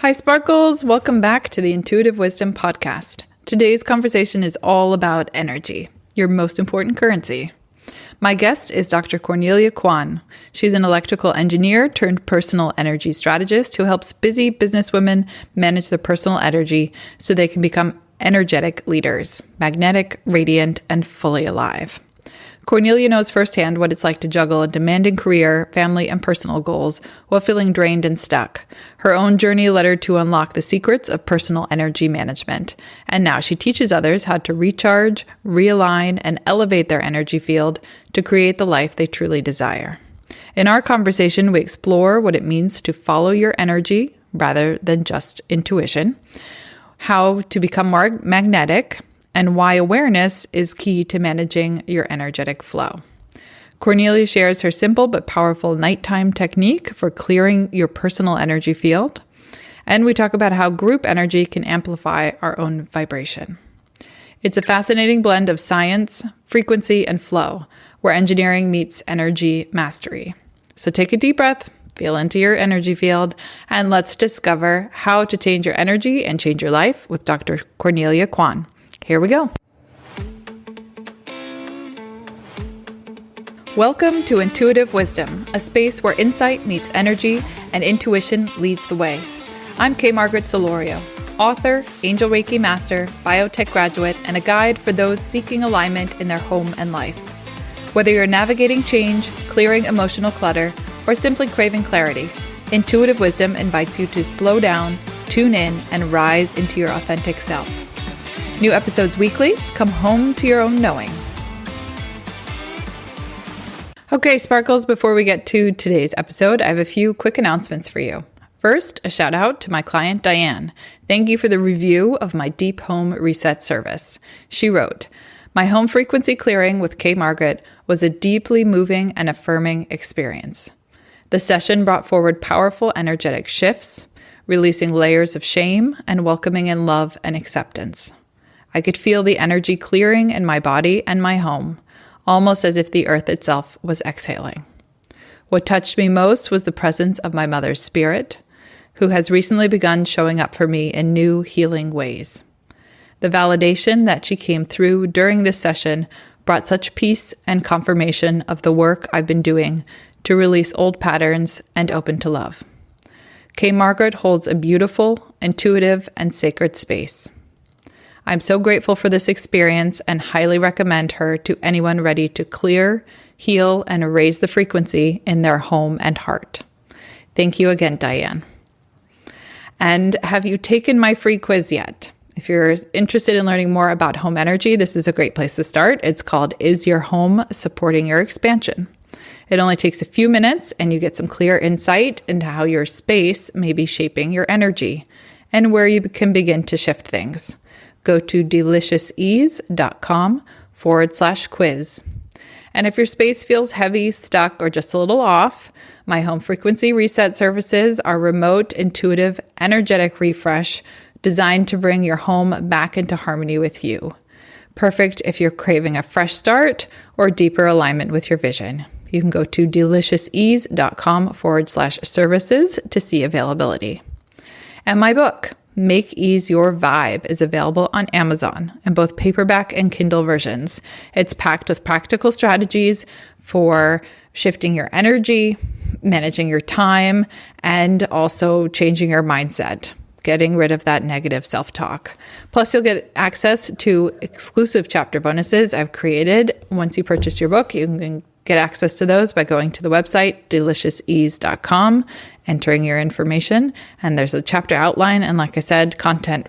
Hi, Sparkles. Welcome back to the Intuitive Wisdom Podcast. Today's conversation is all about energy, your most important currency. My guest is Dr. Cornelia Kawann. She's an electrical engineer turned personal energy strategist who helps busy businesswomen manage their personal energy so they can become energetic leaders, magnetic, radiant, and fully alive. Cornelia knows firsthand what it's like to juggle a demanding career, family, and personal goals while feeling drained and stuck. Her own journey led her to unlock the secrets of personal energy management. And now she teaches others how to recharge, realign, and elevate their energy field to create the life they truly desire. In our conversation, we explore what it means to follow your energy rather than just intuition, how to become more magnetic, and why awareness is key to managing your energetic flow. Cornelia shares her simple but powerful nighttime technique for clearing your personal energy field. And we talk about how group energy can amplify our own vibration. It's a fascinating blend of science, frequency, and flow, where engineering meets energy mastery. So take a deep breath, feel into your energy field, and let's discover how to change your energy and change your life with Dr. Cornelia Kawann. Here we go. Welcome to Intuitive Wisdom, a space where insight meets energy and intuition leads the way. I'm K. Margaret Solorio, author, Angel Reiki Master, biotech graduate, and a guide for those seeking alignment in their home and life. Whether you're navigating change, clearing emotional clutter, or simply craving clarity, Intuitive Wisdom invites you to slow down, tune in, and rise into your authentic self. New episodes weekly. Come home to your own knowing. Okay, Sparkles, before we get to today's episode, I have a few quick announcements for you. First, a shout out to my client, Diane. Thank you for the review of my Deep Home Reset service. She wrote, "My home frequency clearing with K. Margaret was a deeply moving and affirming experience. The session brought forward powerful energetic shifts, releasing layers of shame and welcoming in love and acceptance. I could feel the energy clearing in my body and my home, almost as if the earth itself was exhaling. What touched me most was the presence of my mother's spirit, who has recently begun showing up for me in new healing ways. The validation that she came through during this session brought such peace and confirmation of the work I've been doing to release old patterns and open to love. K. Margaret holds a beautiful, intuitive, and sacred space. I'm so grateful for this experience and highly recommend her to anyone ready to clear, heal, and raise the frequency in their home and heart." Thank you again, Diane. And have you taken my free quiz yet? If you're interested in learning more about home energy, this is a great place to start. It's called Is Your Home Supporting Your Expansion? It only takes a few minutes and you get some clear insight into how your space may be shaping your energy and where you can begin to shift things. Go to deliciousease.com/quiz. And if your space feels heavy, stuck, or just a little off, my home frequency reset services are remote, intuitive, energetic refresh designed to bring your home back into harmony with you. Perfect if you're craving a fresh start or deeper alignment with your vision. You can go to deliciousease.com/services to see availability. And my book, Make Ease Your Vibe, is available on Amazon in both paperback and Kindle versions. It's packed with practical strategies for shifting your energy, managing your time, and also changing your mindset, getting rid of that negative self-talk. Plus, you'll get access to exclusive chapter bonuses I've created. Once you purchase your book, you can get access to those by going to the website, deliciousease.com, entering your information, and there's a chapter outline and, like I said, content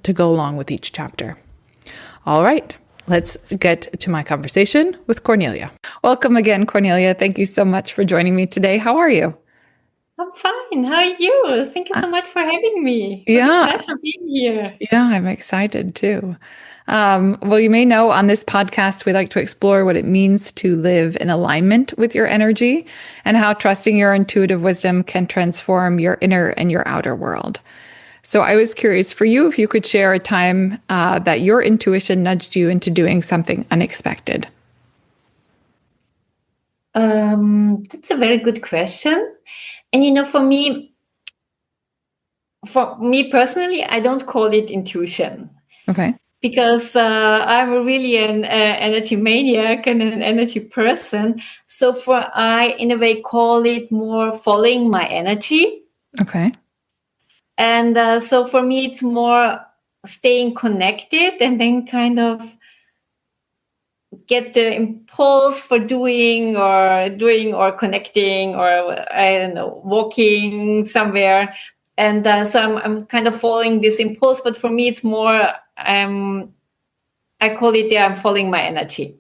to go along with each chapter. All right, let's get to my conversation with Cornelia. Welcome again, Cornelia. Thank you so much for joining me today. How are you? I'm fine. How are you? Thank you so much for having me. What a pleasure being here. Yeah, I'm excited too. Well, you may know on this podcast, we like to explore what it means to live in alignment with your energy and how trusting your intuitive wisdom can transform your inner and your outer world. So I was curious for you if you could share a time that your intuition nudged you into doing something unexpected. That's a very good question. And for me, for me personally, I don't call it intuition. Okay. Because I'm really an energy maniac and an energy person. So I, in a way, call it more following my energy. Okay. And so for me, it's more staying connected and then kind of get the impulse for doing or connecting or, I don't know, walking somewhere. And so I'm kind of following this impulse, but for me, it's more, I call it, I'm following my energy.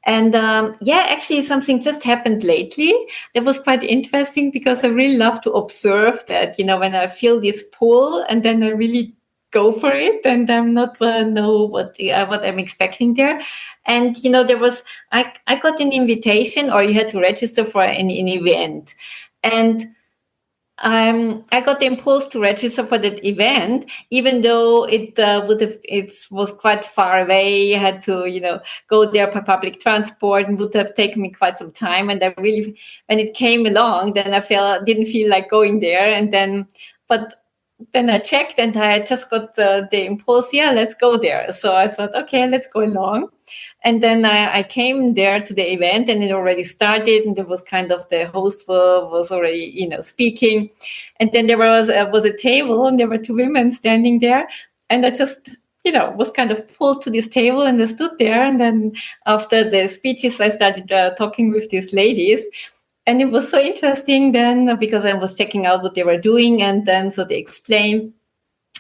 And actually something just happened lately that was quite interesting because I really love to observe that, when I feel this pull and then I really go for it and I'm not know what I'm expecting there. And, I got an invitation, or you had to register for an event. And I got the impulse to register for that event, even though it was quite far away. I had to, go there by public transport, and would have taken me quite some time. And I really, when it came along, then I didn't feel like going there. But then I checked, and I just got the impulse. Yeah, let's go there. So I thought, okay, let's go along. And then I came there to the event, and it already started, and there was kind of the host was already, speaking. And then there was a table, and there were two women standing there. And I just, was kind of pulled to this table, and I stood there. And then after the speeches, I started talking with these ladies. And it was so interesting then, because I was checking out what they were doing. And then so they explained.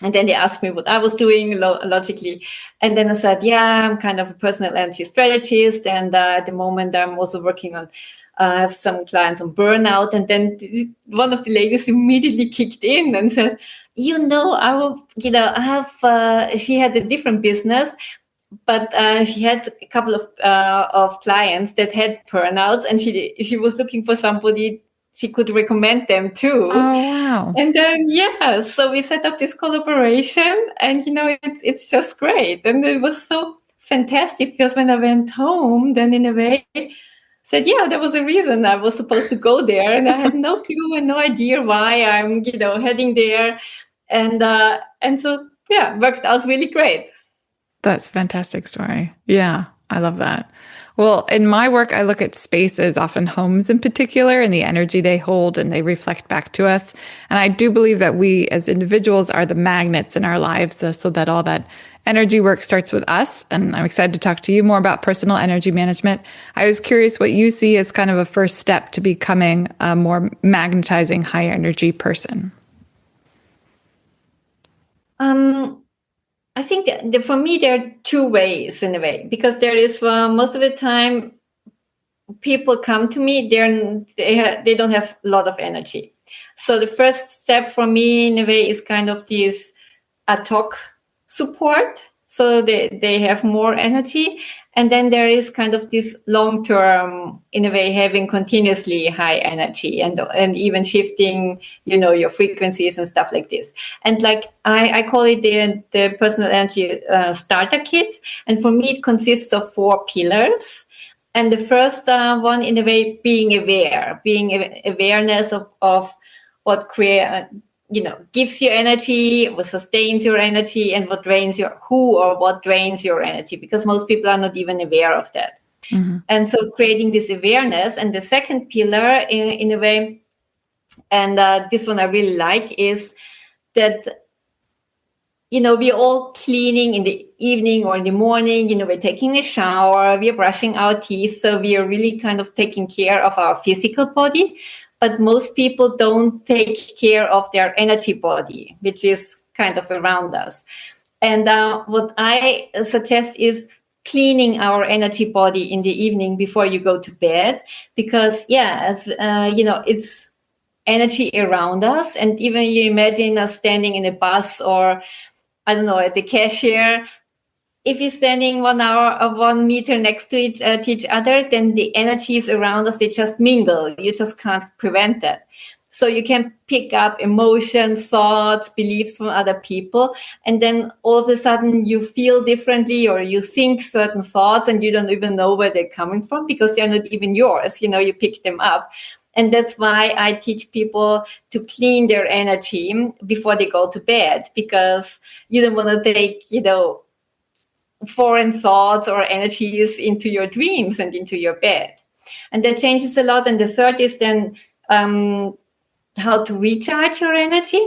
And then they asked me what I was doing logically. And then I said, yeah, I'm kind of a personal energy strategist. And at the moment, I'm also working on, I have some clients on burnout. And then one of the ladies immediately kicked in and said, she had a different business, but she had a couple of clients that had burnouts, and she was looking for somebody she could recommend them to. Oh, wow. And then, so we set up this collaboration, and, it's just great. And it was so fantastic because when I went home, then in a way, said, yeah, there was a reason I was supposed to go there. And I had no clue and no idea why I'm, heading there. And so, worked out really great. That's a fantastic story. Yeah, I love that. Well, in my work, I look at spaces, often homes in particular, and the energy they hold and they reflect back to us. And I do believe that we as individuals are the magnets in our lives, so that all that energy work starts with us. And I'm excited to talk to you more about personal energy management. I was curious what you see as kind of a first step to becoming a more magnetizing, high energy person. I think that for me, there are two ways in a way, because there is most of the time people come to me, they don't have a lot of energy. So the first step for me in a way is kind of this ad hoc support. So they have more energy. And then there is kind of this long-term, in a way, having continuously high energy and even shifting, your frequencies and stuff like this. And like I call it the personal energy starter kit. And for me, it consists of 4 pillars. And the first one, in a way, being awareness of what gives you energy, what sustains your energy, and what drains what drains your energy, because most people are not even aware of that. Mm-hmm. And so creating this awareness. And the second pillar, in a way, and this one I really like, is that, we're all cleaning in the evening or in the morning, we're taking a shower, we're brushing our teeth. So we are really kind of taking care of our physical body. But most people don't take care of their energy body, which is kind of around us. And what I suggest is cleaning our energy body in the evening before you go to bed, because it's energy around us. And even you imagine us standing in a bus, or I don't know, at the cashier. If you're standing 1 hour or 1 meter next to each other, then the energies around us, they just mingle. You just can't prevent that. So you can pick up emotions, thoughts, beliefs from other people. And then all of a sudden you feel differently, or you think certain thoughts and you don't even know where they're coming from, because they're not even yours. You pick them up. And that's why I teach people to clean their energy before they go to bed, because you don't want to take, foreign thoughts or energies into your dreams and into your bed. And that changes a lot. And the third is then how to recharge your energy.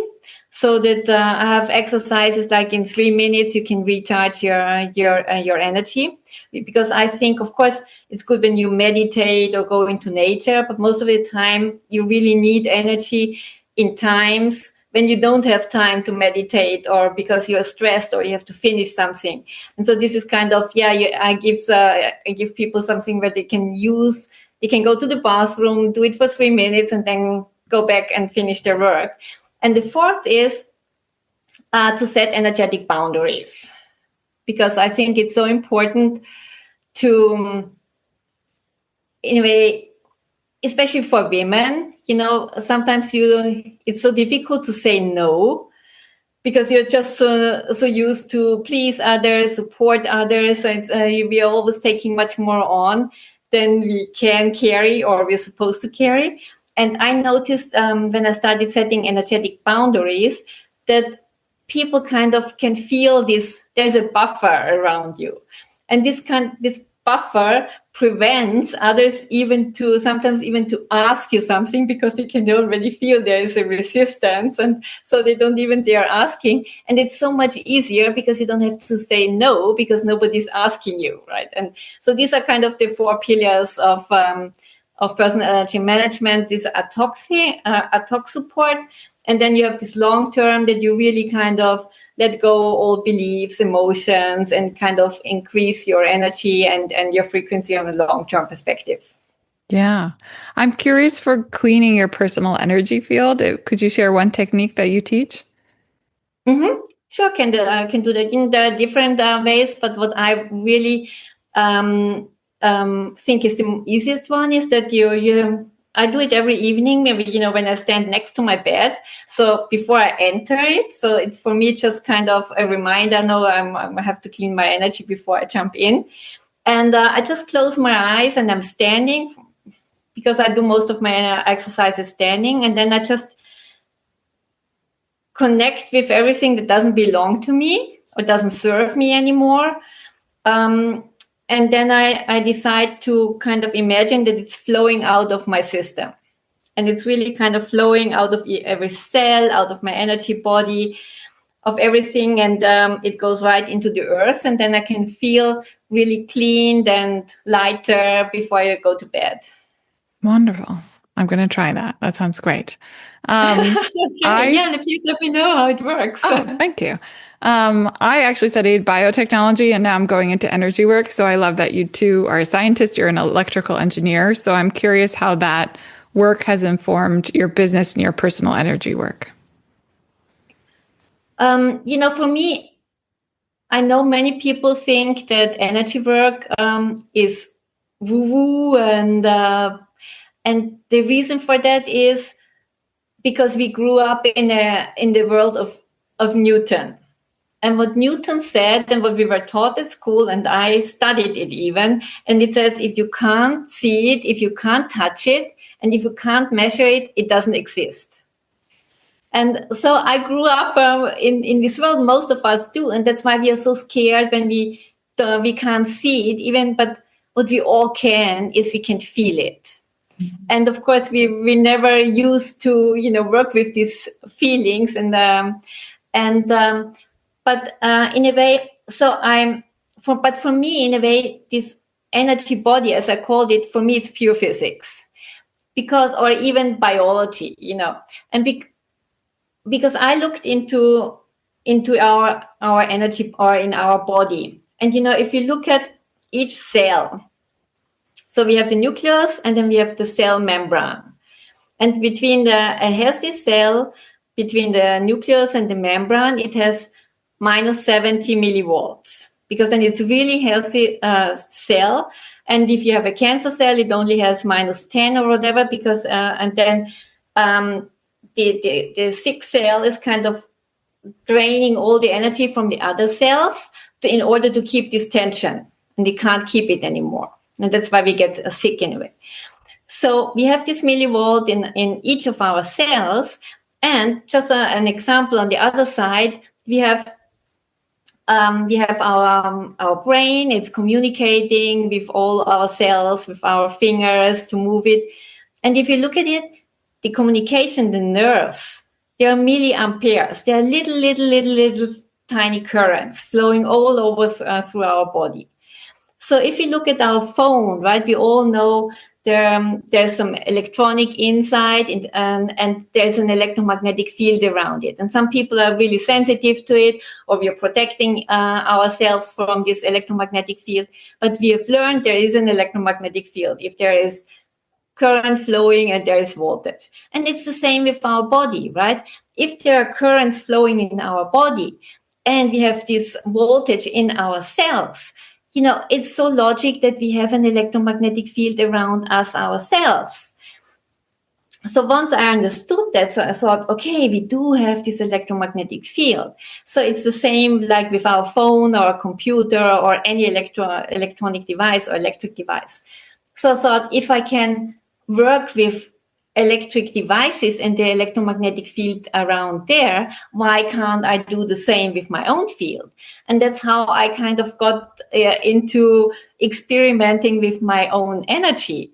So that I have exercises like in 3 minutes you can recharge your energy, because I think, of course, it's good when you meditate or go into nature, but most of the time you really need energy in times when you don't have time to meditate, or because you're stressed or you have to finish something. And so this is kind of I give people something where they can use. They can go to the bathroom, do it for 3 minutes, and then go back and finish their work. And the fourth is to set energetic boundaries, because I think it's so important to, in a way, especially for women, sometimes it's so difficult to say no, because you're just so used to please others, support others. And we're always taking much more on than we can carry or we're supposed to carry. And I noticed when I started setting energetic boundaries that people kind of can feel there's a buffer around you. And this buffer prevents others sometimes even to ask you something, because they can already feel there is a resistance. And so they don't even dare asking. And it's so much easier because you don't have to say no, because nobody's asking you, right? And so these are kind of the 4 pillars of personal energy management. This ad hoc support, and then you have this long term that you really kind of let go all beliefs, emotions, and kind of increase your energy and your frequency on a long term perspective. Yeah. I'm curious, for cleaning your personal energy field, could you share one technique that you teach? Mm-hmm. Sure, can do that in the different ways, but what I really think is the easiest one is that I do it every evening, maybe, when I stand next to my bed. So before I enter it, so it's for me just kind of a reminder. No, I have to clean my energy before I jump in. And I just close my eyes and I'm standing, because I do most of my exercises standing. And then I just connect with everything that doesn't belong to me or doesn't serve me anymore. And then I decide to kind of imagine that it's flowing out of my system. And it's really kind of flowing out of every cell, out of my energy body, of everything. And it goes right into the earth. And then I can feel really cleaned and lighter before I go to bed. Wonderful. I'm going to try that. That sounds great. And please let me know how it works. Oh, thank you. I actually studied biotechnology, and now I'm going into energy work. So I love that you two are a scientist. You're an electrical engineer. So I'm curious how that work has informed your business and your personal energy work. For me, I know many people think that energy work is woo-woo, and the reason for that is because we grew up in the world of Newton. And what Newton said and what we were taught at school, and I studied it even, and it says, if you can't see it, if you can't touch it, and if you can't measure it, it doesn't exist. And so I grew up in this world. Most of us do, and that's why we are so scared when we can't see it. But what we all can is we can feel it. Mm-hmm. And of course, we never used to work with these feelings, but in a way, but for me, in a way, this energy body, as I called it, for me, it's pure physics, or even biology, and because I looked into our energy, or in our body, and if you look at each cell, so we have the nucleus, and then we have the cell membrane, and between a healthy cell, between the nucleus and the membrane, it has minus 70 millivolts, because then it's really healthy cell. And if you have a cancer cell, it only has minus 10 or whatever, because and then the sick cell is kind of draining all the energy from the other cells in order to keep this tension, and they can't keep it anymore. And that's why we get sick anyway. So we have this millivolt in each of our cells. And just an example on the other side, we have our brain. It's communicating with all our cells, with our fingers to move it. And if you look at it, the communication, the nerves, they are milliamperes. They are little tiny currents flowing all over through our body. So if you look at our phone, right, we all know there's some electronic inside and there's an electromagnetic field around it. And some people are really sensitive to it, or we are protecting ourselves from this electromagnetic field. But we have learned there is an electromagnetic field if there is current flowing and there is voltage. And it's the same with our body, right? If there are currents flowing in our body and we have this voltage in our cells, it's so logic that we have an electromagnetic field around us ourselves. So once I understood that, so I thought, okay, we do have this electromagnetic field. So it's the same like with our phone or a computer or any electronic device or electric device. So I thought, if I can work with electric devices and the electromagnetic field around there, why can't I do the same with my own field? And that's how I kind of got into experimenting with my own energy.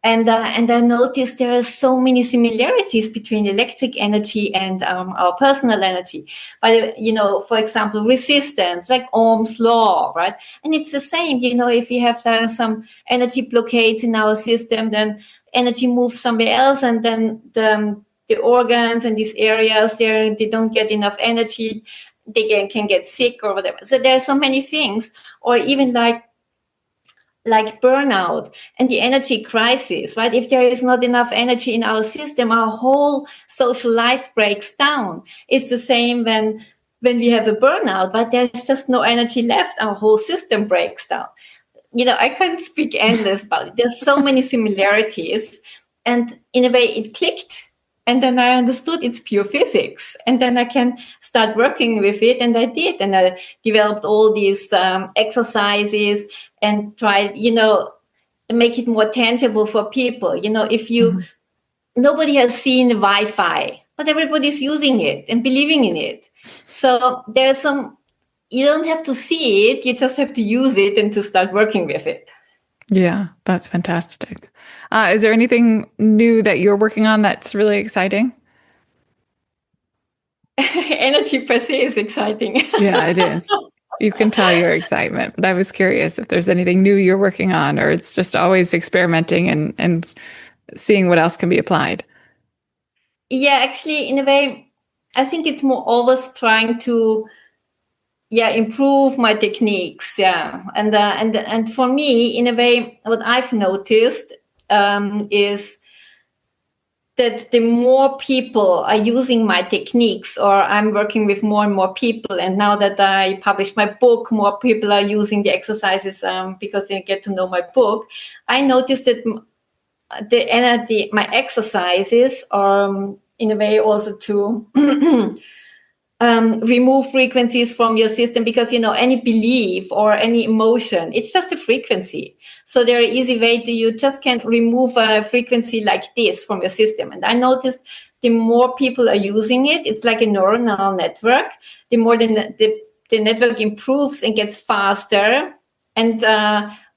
And I noticed there are so many similarities between electric energy and our personal energy. But, for example, resistance, like Ohm's law, right? And it's the same, if we have some energy blockades in our system, then energy moves somewhere else, and then the organs and these areas, they don't get enough energy. They can get sick or whatever. So there are so many things, or even like burnout and the energy crisis, right? If there is not enough energy in our system, our whole social life breaks down. It's the same when we have a burnout, but there's just no energy left. Our whole system breaks down. I can't speak endless about it. There's so many similarities. And in a way, it clicked. And then I understood it's pure physics. And then I can start working with it. And I did. And I developed all these exercises and tried, make it more tangible for people. If you, nobody has seen Wi-Fi, but everybody's using it and believing in it. So there's you don't have to see it. You just have to use it and to start working with it. Yeah, that's fantastic. Is there anything new that you're working on that's really exciting? Energy per se is exciting. Yeah, it is. You can tell your excitement, but I was curious if there's anything new you're working on, or it's just always experimenting and seeing what else can be applied. Yeah, actually, in a way, I think it's more always trying to improve my techniques. Yeah. And for me, in a way, what I've noticed is that the more people are using my techniques, or I'm working with more and more people, and now that I published my book, more people are using the exercises because they get to know my book. I noticed that my exercises are in a way also to remove frequencies from your system, because any belief or any emotion, it's just a frequency. So there are easy way you just can't remove a frequency like this from your system. And I noticed the more people are using it, it's like a neuronal network. The more the network improves and gets faster, and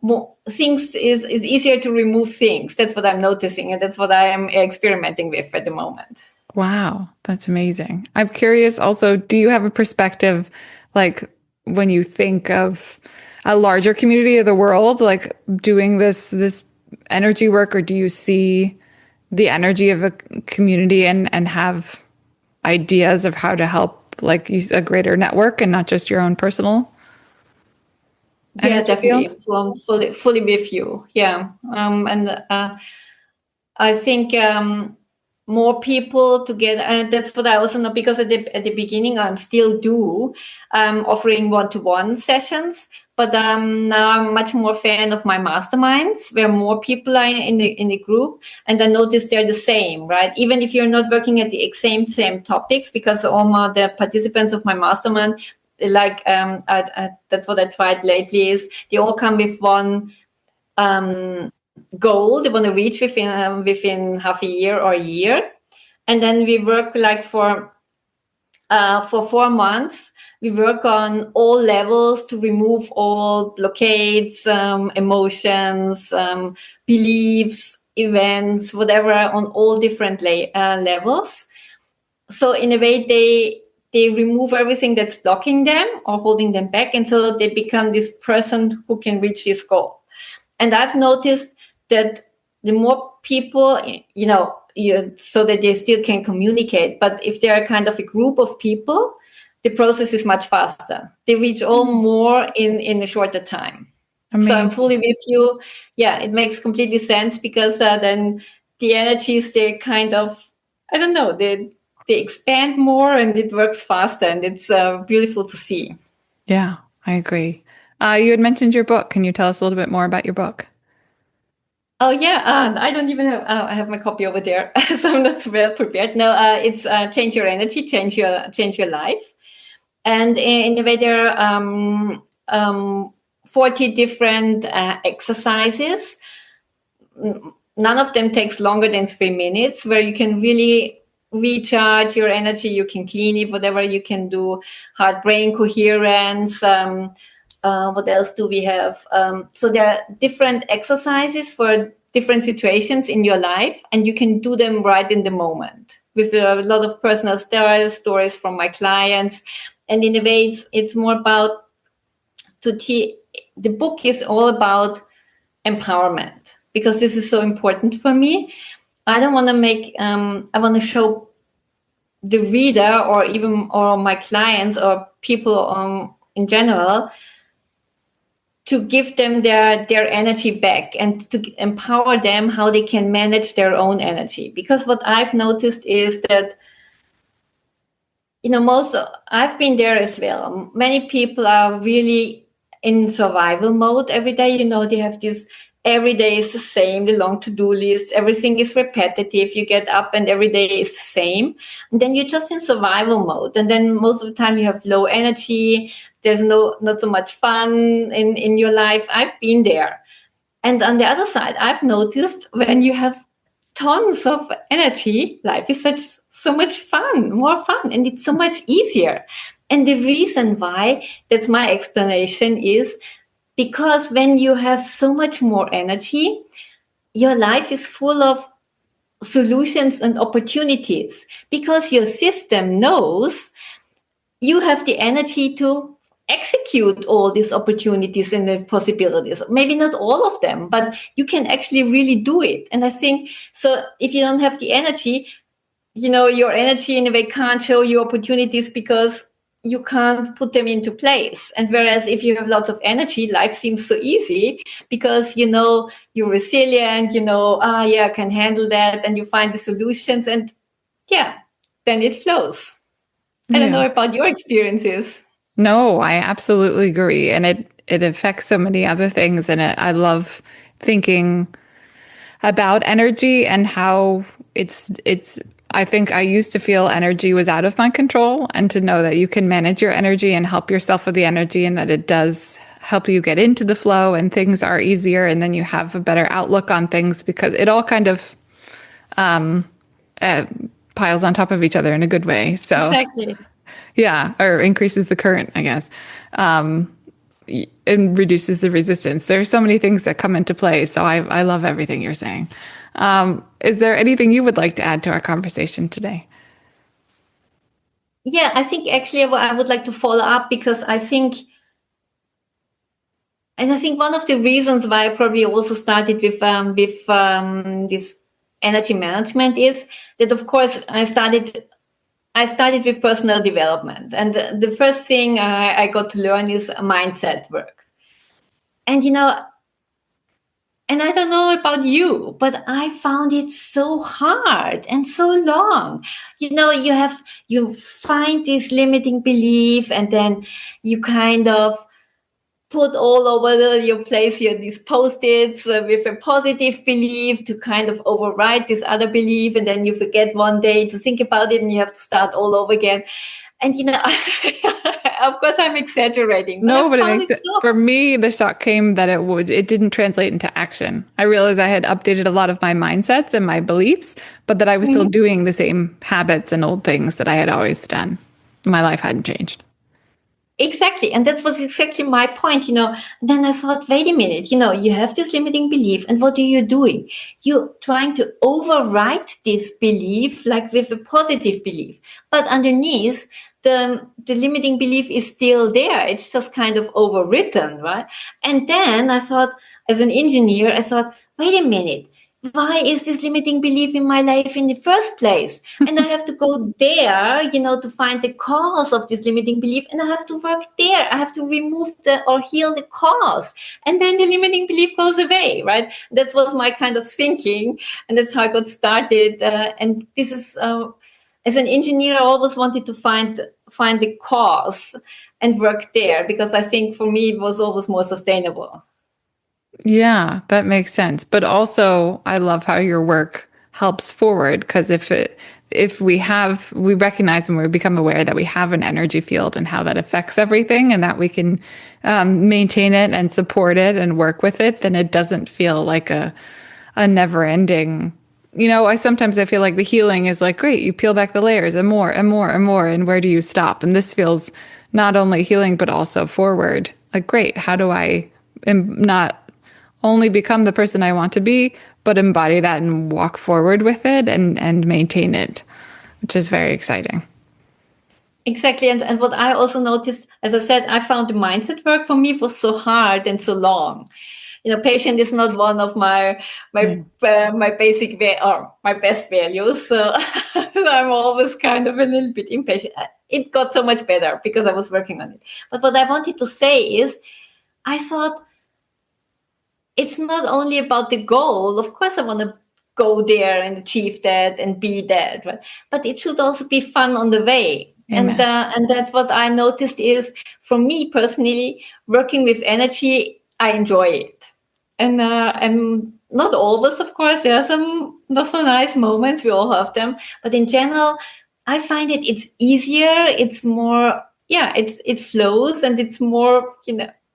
more things is easier to remove things. That's what I'm noticing, and that's what I am experimenting with at the moment. Wow, that's amazing. I'm curious also, do you have a perspective, like when you think of a larger community of the world, like doing this energy work, or do you see the energy of a community and have ideas of how to help like use a greater network and not just your own personal? Yeah, definitely. So I'm fully with you. Yeah. And I think more people together, and that's what I also know, because at the beginning I'm still offering one-to-one sessions, but now I'm much more fan of my masterminds, where more people are in the group, and I notice they're the same, right? Even if you're not working at the same topics, because all the participants of my mastermind, like that's what I tried lately, is they all come with one goal they want to reach within half a year or a year. And then we work like for 4 months. We work on all levels to remove all blockades, emotions, beliefs, events, whatever, on all different levels. So in a way, they remove everything that's blocking them or holding them back. And so they become this person who can reach this goal. And I've noticed that the more people, so that they still can communicate, but if they're kind of a group of people, the process is much faster. They reach all more in a shorter time. Amazing. So I'm fully with you. Yeah, it makes completely sense, because then the energies, they kind of, I don't know, they expand more and it works faster, and it's beautiful to see. Yeah, I agree. You had mentioned your book. Can you tell us a little bit more about your book? Oh yeah, I don't even have. I have my copy over there, so I'm not well prepared. No, it's Change Your Energy, Change Your Life, and in a way there are 40 different exercises. None of them takes longer than 3 minutes, where you can really recharge your energy. You can clean it, whatever you can do, heart-brain coherence. What else do we have? So there are different exercises for different situations in your life, and you can do them right in the moment, with a lot of personal stories from my clients. And in a way, it's more about the book is all about empowerment, because this is so important for me. I don't want to make, I want to show the reader, or my clients, or people in general, to give them their energy back, and to empower them how they can manage their own energy. Because what I've noticed is that, I've been there as well. Many people are really in survival mode every day. They have this, every day is the same, the long to-do list, everything is repetitive. You get up and every day is the same. And then you're just in survival mode. And then most of the time you have low energy. There's not so much fun in your life. I've been there. And on the other side, I've noticed when you have tons of energy, life is so much fun, more fun, and it's so much easier. And the reason why, that's my explanation, is because when you have so much more energy, your life is full of solutions and opportunities, because your system knows you have the energy to execute all these opportunities and the possibilities. Maybe not all of them, but you can actually really do it. And I think, so if you don't have the energy, your energy in a way can't show you opportunities, because you can't put them into place. And whereas if you have lots of energy, life seems so easy, because you're resilient, I can handle that, and you find the solutions, and then it flows. I don't know about your experiences. No, I absolutely agree. And it affects so many other things. And I love thinking about energy and how I think I used to feel energy was out of my control, and to know that you can manage your energy and help yourself with the energy, and that it does help you get into the flow, and things are easier, and then you have a better outlook on things, because it all kind of piles on top of each other in a good way. So Exactly. yeah, or increases the current, I guess, and reduces the resistance. There are so many things that come into play. So I love everything you're saying. Is there anything you would like to add to our conversation today? Yeah, I think actually I would like to follow up, because I think one of the reasons why I probably also started with this energy management is that, of course, I started with personal development, and the first thing I got to learn is mindset work. And and I don't know about you, but I found it so hard and so long. You find this limiting belief, and then you kind of put all over your place these post-its with a positive belief to kind of override this other belief, and then you forget one day to think about it, and you have to start all over again. And, of course I'm exaggerating, but No, I but it found makes it it, so. for me, the shock came that it didn't translate into action. I realized I had updated a lot of my mindsets and my beliefs, but that I was still Mhm. doing the same habits and old things that I had always done. My life hadn't changed. Exactly. And that was exactly my point. Then I thought, wait a minute, you have this limiting belief. And what are you doing? You're trying to overwrite this belief, like with a positive belief. But underneath, the limiting belief is still there. It's just kind of overwritten, right? And then I thought, as an engineer, I thought, wait a minute. Why is this limiting belief in my life in the first place? And I have to go there, to find the cause of this limiting belief. And I have to work there. I have to remove or heal the cause. And then the limiting belief goes away, right? That was my kind of thinking. And that's how I got started. And this is, as an engineer, I always wanted to find the cause and work there, because I think for me, it was always more sustainable. Yeah, that makes sense. But also, I love how your work helps forward because if we recognize and we become aware that we have an energy field and how that affects everything, and that we can maintain it and support it and work with it, then it doesn't feel like a never ending. I feel like the healing is like, great, you peel back the layers and more and more and more, and where do you stop? And this feels not only healing but also forward. Like, great, how do I not only become the person I want to be, but embody that and walk forward with it and maintain it, which is very exciting. Exactly. And what I also noticed, as I said, I found the mindset work for me was so hard and so long. Patient is not one of my basic or my best values. So, so I'm always kind of a little bit impatient. It got so much better because I was working on it. But what I wanted to say is, I thought it's not only about the goal. Of course, I want to go there and achieve that and be that, right? But it should also be fun on the way. Amen. And that what I noticed is, for me personally, working with energy, I enjoy it. And not always, of course, there are some not so nice moments. We all have them, but in general, I find it's easier. It's more, yeah, it flows, and it's more,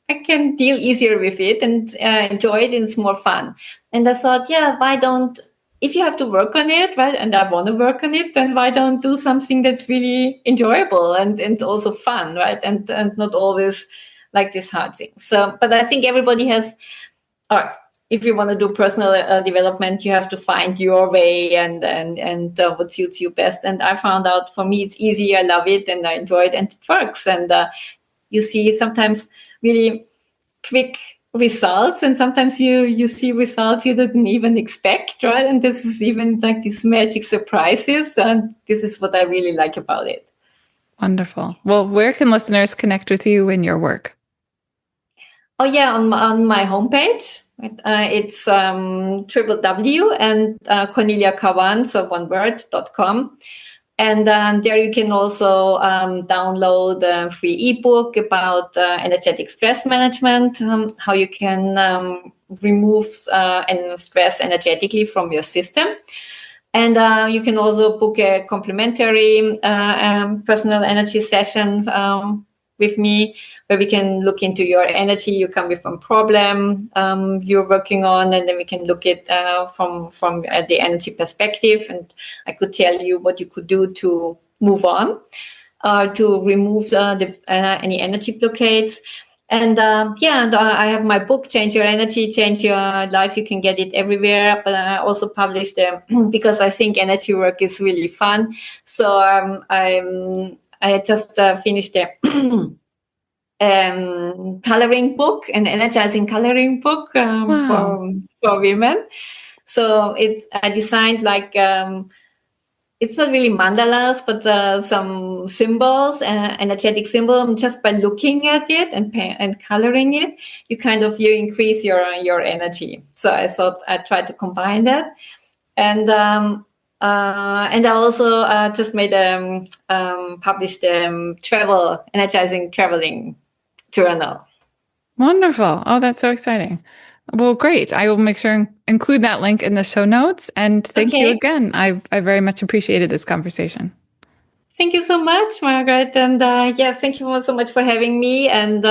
I can deal easier with it and enjoy it, and it's more fun. And I thought, yeah, why don't, if you have to work on it, right, and I want to work on it, then why don't do something that's really enjoyable and also fun, right? And not always like this hard thing. So, but I think everybody has, or if you want to do personal development, you have to find your way and what suits you best. And I found out for me, it's easy. I love it and I enjoy it and it works. And you see sometimes really quick results, and sometimes you see results you didn't even expect, right? And this is even like these magic surprises, and this is what I really like about it. Wonderful. Well, where can listeners connect with you in your work? Oh yeah, on my homepage, right? It's www and Cornelia Kawann, so one word.com. And there you can also download a free ebook about energetic stress management, how you can remove and stress energetically from your system. And you can also book a complimentary personal energy session with me, where we can look into your energy. You come with a problem you're working on, and then we can look at from the energy perspective, and I could tell you what you could do to move on, to remove any energy blockades. And I have my book, Change Your Energy, Change Your Life. You can get it everywhere, but I also published them because I think energy work is really fun. So I just finished a coloring book, an energizing coloring book Wow. for women. So I designed like it's not really mandalas, but some symbols, energetic symbol. Just by looking at it and coloring it, you increase your energy. So I thought I tried to combine that, and I also just made published travel energizing traveling journal. Wonderful. Oh, that's so exciting. Well, great. I will make sure and include that link in the show notes. And thank you Okay, again. I very much appreciated this conversation. Thank you so much, Margaret. And thank you so much for having me. And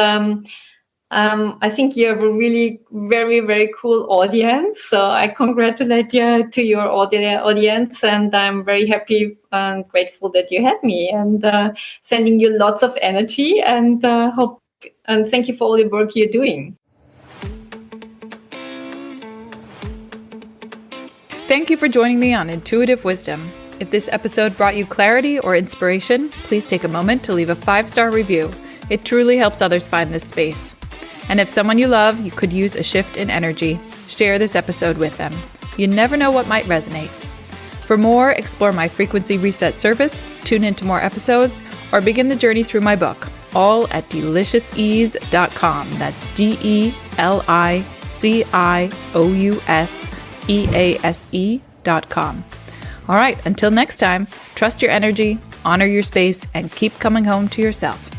I think you have a really very, very cool audience. So I congratulate you to your audience. And I'm very happy and grateful that you had me, and sending you lots of energy, and thank you for all the work you're doing. Thank you for joining me on Intuitive Wisdom. If this episode brought you clarity or inspiration, please take a moment to leave a 5-star review. It truly helps others find this space. And if someone you love, you could use a shift in energy, share this episode with them. You never know what might resonate. For more, explore my frequency reset service, tune into more episodes, or begin the journey through my book, all at deliciousease.com. That's DELICIOUSEASE.com. All right, until next time, trust your energy, honor your space, and keep coming home to yourself.